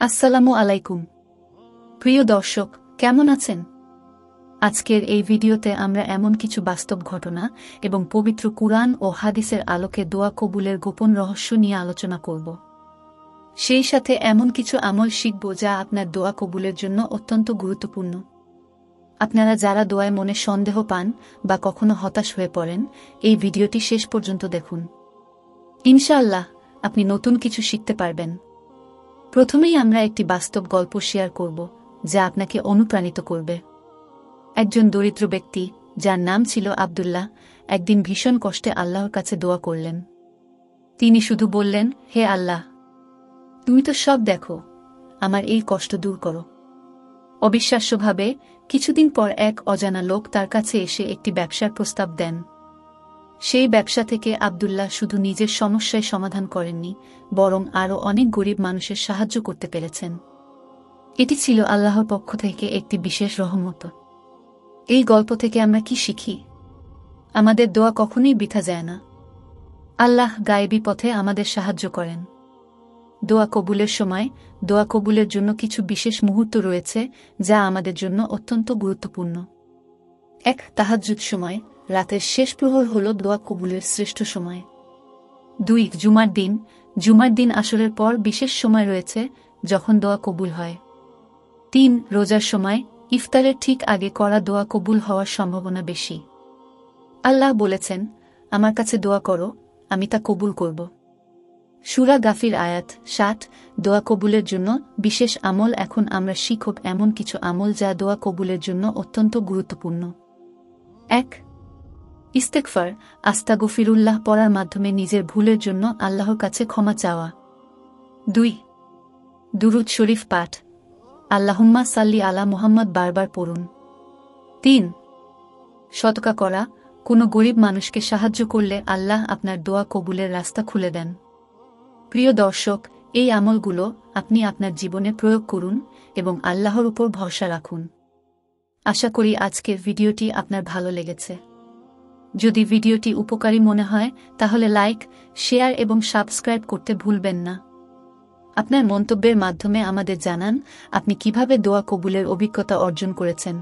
আসসালামু আলাইকুম প্রিয় দর্শক, কেমন আছেন? আজকের এই ভিডিওতে আমরা এমন কিছু বাস্তব ঘটনা এবং পবিত্র কুরআন ও হাদিসের আলোকে দোয়া কবুলের গোপন রহস্য নিয়ে আলোচনা করব। সেই সাথে এমন কিছু আমল শিখব যা আপনার দোয়া কবুলের জন্য অত্যন্ত গুরুত্বপূর্ণ। আপনারা যারা দোয়ায় মনে সন্দেহ পান বা কখনো হতাশ হয়ে পড়েন, এই ভিডিওটি শেষ পর্যন্ত দেখুন। ইনশাআল্লাহ আপনি নতুন কিছু শিখতে পারবেন। প্রথমেই আমরা একটি বাস্তব গল্প শেয়ার করব যা আপনাকে অনুপ্রাণিত করবে। একজন দরিদ্র ব্যক্তি, যার নাম ছিল আব্দুল্লাহ, একদিন ভীষণ কষ্টে আল্লাহর কাছে দোয়া করলেন। তিনি শুধু বললেন, হে আল্লাহ, তুমি তো সব দেখো, আমার এই কষ্ট দূর করো। অবিশ্বাস্যভাবে কিছুদিন পর এক অজানা লোক তার কাছে এসে একটি ব্যবসার প্রস্তাব দেন। সেই ব্যবসা থেকে আব্দুল্লাহ শুধু নিজের সমস্যায় সমাধান করেননি, বরং আরও অনেক গরিব মানুষের সাহায্য করতে পেরেছেন। এটি ছিল আল্লাহর পক্ষ থেকে একটি বিশেষ রহমত। এই গল্প থেকে আমরা কি শিখি? আমাদের দোয়া কখনোই বৃথা যায় না। আল্লাহ গায়েবী পথে আমাদের সাহায্য করেন। দোয়া কবুলের সময় দোয়া কবুলের জন্য কিছু বিশেষ মুহূর্ত রয়েছে যা আমাদের জন্য অত্যন্ত গুরুত্বপূর্ণ। ১. তাহাজ্জুদ সময়, রাতের শেষ প্রহর হল দোয়া কবুলের শ্রেষ্ঠ সময়। ২. জুমার দিন আসরের পর বিশেষ সময় রয়েছে যখন দোয়া কবুল হয়। ৩. রোজার সময়, ইফতারের ঠিক আগে করা দোয়া কবুল হওয়ার সম্ভাবনা বেশি। আল্লাহ বলেছেন, আমার কাছে দোয়া করো, আমি তা কবুল করব। সূরা গাফির আয়াত ৭। দোয়া কবুলের জন্য বিশেষ আমল। এখন আমরা শিখব এমন কিছু আমল যা দোয়া কবুলের জন্য অত্যন্ত গুরুত্বপূর্ণ। ১. ইস্তেগফার, আস্তাগফিরুল্লাহ পড়ার মাধ্যমে নিজের ভুলের জন্য আল্লাহর কাছে ক্ষমা চাওয়া। ২. দুরূদ শরীফ পাঠ, আল্লাহুম্মা সাল্লি আলা মুহাম্মদ বারবার পড়ুন। ৩. সদকা করা, কোনো গরিব মানুষকে সাহায্য করলে আল্লাহ আপনার দোয়া কবুলের রাস্তা খুলে দেন। প্রিয় দর্শক, এই আমলগুলো আপনি আপনার জীবনে প্রয়োগ করুন এবং আল্লাহর উপর ভরসা রাখুন। আশা করি আজকের ভিডিওটি আপনার ভালো লেগেছে। যদি ভিডিওটি উপকারী মনে হয় তাহলে লাইক, শেয়ার এবং সাবস্ক্রাইব করতে ভুলবেন না। আপনার মন্তব্যের মাধ্যমে আমাদের জানান আপনি কিভাবে দোয়া কবুলের অভিজ্ঞতা অর্জন করেছেন।